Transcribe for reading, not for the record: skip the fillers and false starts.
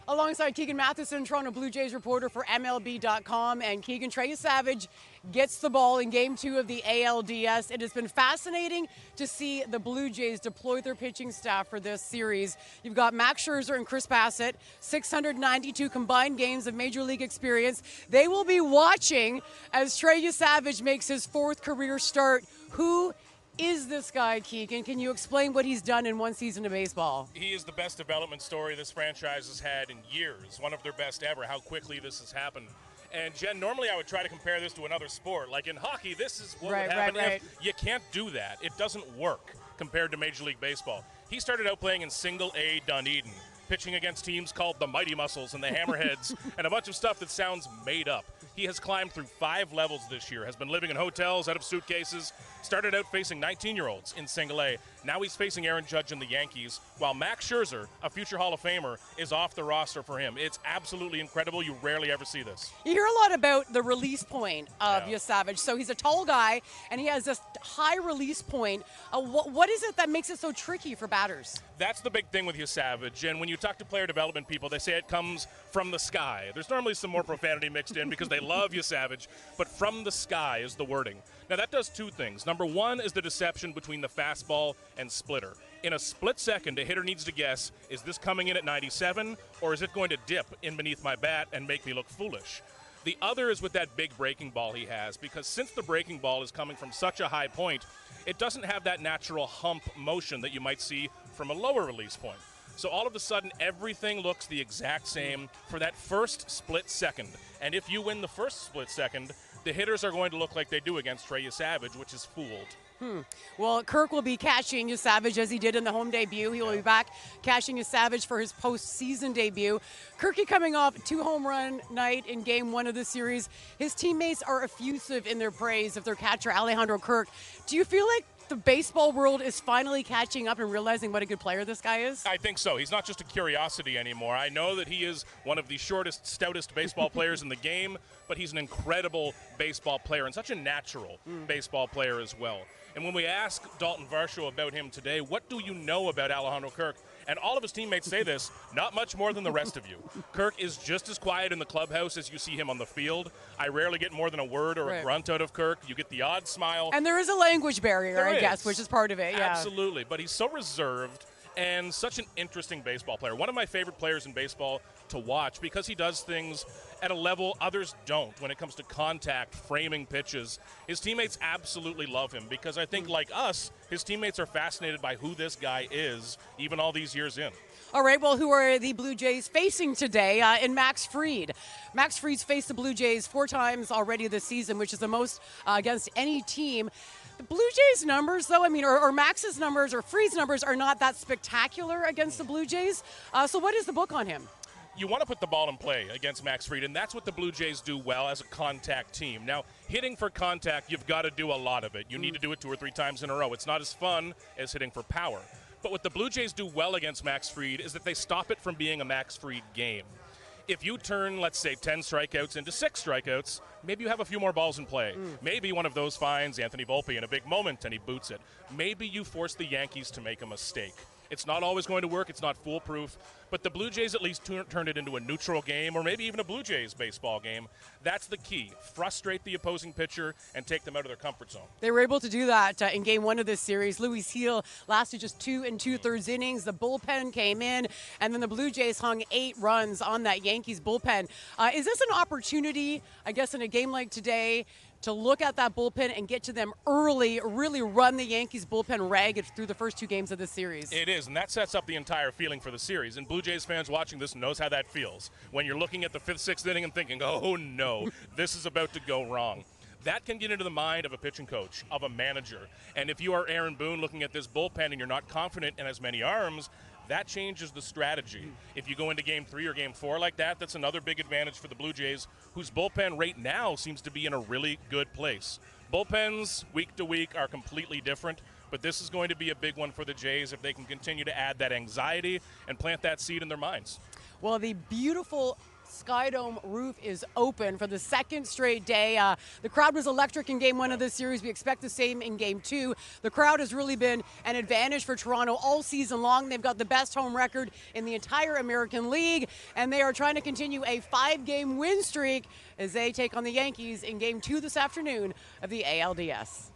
Alongside Keegan Matheson, Toronto Blue Jays reporter for MLB.com. And Keegan, Trey Yesavage gets the ball in Game 2 of the ALDS. It has been fascinating to see the Blue Jays deploy their pitching staff for this series. You've got Max Scherzer and Chris Bassett, 692 combined games of Major League experience. They will be watching as Trey Yesavage makes his 4th career start. Who is this guy, Keegan? Can you explain what he's done in one season of baseball? He is the best development story this franchise has had in years, one of their best ever, how quickly this has happened. And Jen, normally I would try to compare this to another sport. Like in hockey, this is what would happen if you can't do that. It doesn't work compared to Major League Baseball. He started out playing in Single-A Dunedin, pitching against teams called the Mighty Muscles and the Hammerheads and a bunch of stuff that sounds made up. He has climbed through 5 levels this year, has been living in hotels out of suitcases, started out facing 19-year-olds in Single-A. Now he's facing Aaron Judge and the Yankees, while Max Scherzer, a future Hall of Famer, is off the roster for him. It's absolutely incredible. You rarely ever see this. You hear a lot about the release point of Yesavage. So he's a tall guy, and he has this high release point. What is it that makes it so tricky for batters? That's the big thing with Yesavage. And when you talk to player development people, they say it comes from the sky. There's normally some more profanity mixed in because they love Yesavage, but from the sky is the wording. Now that does 2 things. Number 1 is the deception between the fastball and splitter. In a split second, a hitter needs to guess, is this coming in at 97 or is it going to dip in beneath my bat and make me look foolish? The other is with that big breaking ball he has, because since the breaking ball is coming from such a high point, it doesn't have that natural hump motion that you might see from a lower release point. So all of a sudden, everything looks the exact same for that first split second. And if you win the first split second, the hitters are going to look like they do against Trey Yesavage, which is fooled. Well, Kirk will be catching Yesavage as he did in the home debut. He will be back catching Yesavage for his postseason debut. Kirky coming off a 2-home-run night in Game 1 of the series. His teammates are effusive in their praise of their catcher, Alejandro Kirk. Do you feel like the baseball world is finally catching up and realizing what a good player this guy is? I think so. He's not just a curiosity anymore. I know that he is one of the shortest, stoutest baseball players in the game, but he's an incredible baseball player and such a natural baseball player as well. And when we ask Dalton Varsho about him today, what do you know about Alejandro Kirk? And all of his teammates say this, not much more than the rest of you. Kirk is just as quiet in the clubhouse as you see him on the field. I rarely get more than a word or a grunt out of Kirk. You get the odd smile. And there is a language barrier, I guess, which is part of it. Absolutely, but he's so reserved and such an interesting baseball player. One of my favorite players in baseball to watch because he does things at a level others don't when it comes to contact, framing pitches. His teammates absolutely love him because I think, like us, his teammates are fascinated by who this guy is, even all these years in. All right, well, who are the Blue Jays facing today in Max Fried? Max Fried's faced the Blue Jays 4 times already this season, which is the most against any team. The Blue Jays' numbers, though, or Max's numbers or Fried's numbers are not that spectacular against the Blue Jays. So what is the book on him? You want to put the ball in play against Max Fried, and that's what the Blue Jays do well as a contact team. Now, hitting for contact, you've got to do a lot of it. You need to do it 2 or 3 times in a row. It's not as fun as hitting for power. But what the Blue Jays do well against Max Fried is that they stop it from being a Max Fried game. If you turn, let's say, 10 strikeouts into 6 strikeouts, maybe you have a few more balls in play. Maybe one of those finds Anthony Volpe in a big moment and he boots it. Maybe you force the Yankees to make a mistake. It's not always going to work. It's not foolproof. But the Blue Jays at least turned it into a neutral game or maybe even a Blue Jays baseball game. That's the key. Frustrate the opposing pitcher and take them out of their comfort zone. They were able to do that in Game 1 of this series. Luis Gil lasted just 2 2/3 innings. The bullpen came in, and then the Blue Jays hung 8 runs on that Yankees bullpen. Is this an opportunity, I guess, in a game like today, to look at that bullpen and get to them early, really run the Yankees bullpen ragged through the first 2 games of this series? It is, and that sets up the entire feeling for the series. And Blue Jays fans watching this knows how that feels. When you're looking at the 5th, 6th inning and thinking, oh no, this is about to go wrong. That can get into the mind of a pitching coach, of a manager. And if you are Aaron Boone looking at this bullpen and you're not confident in as many arms, that changes the strategy. If you go into Game 3 or Game 4 like that, that's another big advantage for the Blue Jays, whose bullpen right now seems to be in a really good place. Bullpens, week to week, are completely different, but this is going to be a big one for the Jays if they can continue to add that anxiety and plant that seed in their minds. Well, the beautiful Skydome roof is open for the second straight day. The crowd was electric in Game 1 of this series. We expect the same in Game 2. The crowd has really been an advantage for Toronto all season long. They've got the best home record in the entire American League, and they are trying to continue a 5-game win streak as they take on the Yankees in Game 2 this afternoon of the ALDS.